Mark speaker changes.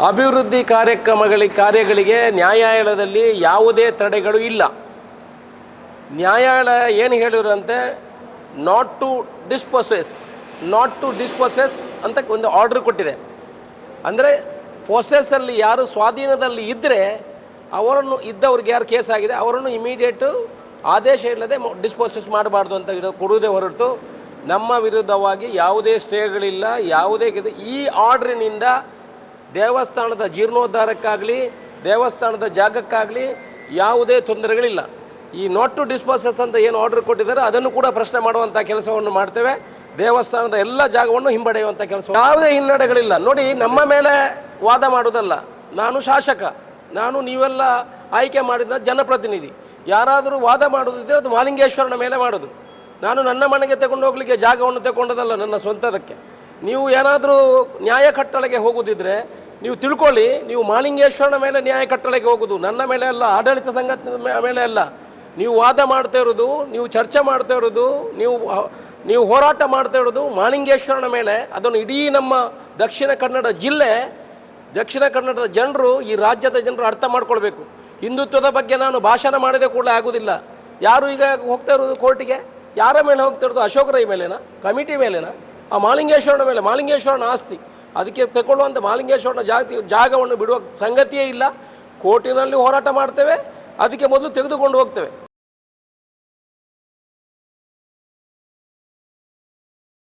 Speaker 1: ಅಭಿವೃದ್ಧಿ ಕಾರ್ಯಗಳಿಗೆ ನ್ಯಾಯಾಲಯದಲ್ಲಿ ಯಾವುದೇ ತಡೆಗಳು ಇಲ್ಲ. ನ್ಯಾಯಾಲಯ ಏನು ಹೇಳಿರಂತೆ, ನಾಟ್ ಟು ಡಿಸ್ಪೊಸೆಸ್ ಅಂತ ಒಂದು ಆರ್ಡ್ರ್ ಕೊಟ್ಟಿದೆ. ಅಂದರೆ ಪೊಸೆಸ್ಸಲ್ಲಿ ಯಾರು ಸ್ವಾಧೀನದಲ್ಲಿ ಇದ್ದರೆ ಅವರನ್ನು ಇದ್ದವ್ರಿಗೆ ಯಾರು ಕೇಸ್ ಆಗಿದೆ ಅವರನ್ನು ಇಮಿಡಿಯೇಟು ಆದೇಶ ಇಲ್ಲದೆ ಡಿಸ್ಪೊಸೆಸ್ ಮಾಡಬಾರ್ದು ಅಂತ ಕೊಡುವುದೇ ಹೊರತು ನಮ್ಮ ವಿರುದ್ಧವಾಗಿ ಯಾವುದೇ ಸ್ಟೇಗಳಿಲ್ಲ, ಯಾವುದೇ ಈ ಆರ್ಡ್ರಿನಿಂದ ದೇವಸ್ಥಾನದ ಜೀರ್ಣೋದ್ಧಾರಕ್ಕಾಗಲಿ ದೇವಸ್ಥಾನದ ಜಾಗಕ್ಕಾಗಲಿ ಯಾವುದೇ ತೊಂದರೆಗಳಿಲ್ಲ. ಈ ನಾಟ್ ಟು ಡಿಸ್ಪೋಸಸ್ ಅಂತ ಏನು ಆರ್ಡರ್ ಕೊಟ್ಟಿದ್ದಾರೆ ಅದನ್ನು ಕೂಡ ಪ್ರಶ್ನೆ ಮಾಡುವಂಥ ಕೆಲಸವನ್ನು ಮಾಡ್ತೇವೆ. ದೇವಸ್ಥಾನದ ಎಲ್ಲ ಜಾಗವನ್ನು ಹಿಂಪಡೆಯುವಂಥ ಕೆಲಸ, ಯಾವುದೇ ಹಿನ್ನಡೆಗಳಿಲ್ಲ. ನೋಡಿ, ನಮ್ಮ ಮೇಲೆ ವಾದ ಮಾಡೋದಲ್ಲ. ನಾನು ಶಾಸಕ, ನೀವೆಲ್ಲ ಆಯ್ಕೆ ಮಾಡಿದ ಜನಪ್ರತಿನಿಧಿ. ಯಾರಾದರೂ ವಾದ ಮಾಡೋದಿದ್ದರೆ ಅದು ಮಹಾಲಿಂಗೇಶ್ವರನ ಮೇಲೆ ಮಾಡೋದು. ನಾನು ನನ್ನ ಮನೆಗೆ ತಗೊಂಡು ಹೋಗಲಿಕ್ಕೆ ಜಾಗವನ್ನು ತಗೊಂಡದಲ್ಲ, ನನ್ನ ಸ್ವಂತದಕ್ಕೆ. ನೀವು ಏನಾದರೂ ನ್ಯಾಯ ಕಟ್ಟಳೆಗೆ ಹೋಗೋದಿದ್ರೆ ನೀವು ತಿಳ್ಕೊಳ್ಳಿ, ನೀವು ಮಹಾಲಿಂಗೇಶ್ವರನ ಮೇಲೆ ನ್ಯಾಯ ಕಟ್ಟಳೆಗೆ ಹೋಗೋದು, ನನ್ನ ಮೇಲೆ ಅಲ್ಲ, ಆಡಳಿತ ಸಂಘದ ಮೇಲೆ ಅಲ್ಲ. ನೀವು ವಾದ ಮಾಡ್ತಾ ಇರೋದು, ನೀವು ಚರ್ಚೆ ಮಾಡ್ತಾ ಇರೋದು, ನೀವು ಹೋರಾಟ ಮಾಡ್ತಾ ಇರೋದು ಮಹಾಲಿಂಗೇಶ್ವರನ ಮೇಲೆ. ಅದನ್ನು ಇಡೀ ನಮ್ಮ ದಕ್ಷಿಣ ಕನ್ನಡದ ಜನರು, ಈ ರಾಜ್ಯದ ಜನರು ಅರ್ಥ ಮಾಡ್ಕೊಳ್ಬೇಕು. ಹಿಂದುತ್ವದ ಬಗ್ಗೆ ನಾನು ಭಾಷಣ ಮಾಡಿದೆ ಕೂಡ ಆಗೋದಿಲ್ಲ. ಯಾರು ಈಗ ಹೋಗ್ತಾ ಇರೋದು ಕೋರ್ಟಿಗೆ? ಯಾರ ಮೇಲೆ ಹೋಗ್ತಾ ಇರೋದು? ಅಶೋಕ್ ರೈ ಮೇಲೇನಾ? ಕಮಿಟಿ ಮೇಲೇನಾ? ಆ ಮಹಾಲಿಂಗೇಶ್ವರನ ಮೇಲೆ. ಮಹಾಲಿಂಗೇಶ್ವರನ ಆಸ್ತಿ, ಅದಕ್ಕೆ ತಗೊಳ್ಳುವಂಥ ಮಹಾಲಿಂಗೇಶ್ವರನ ಜಾಗವನ್ನು ಬಿಡುವ ಸಂಗತಿಯೇ ಇಲ್ಲ. ಕೋರ್ಟಿನಲ್ಲಿ ಹೋರಾಟ ಮಾಡ್ತೇವೆ, ಅದಕ್ಕೆ ಮೊದಲು ತೆಗೆದುಕೊಂಡು ಹೋಗ್ತೇವೆ.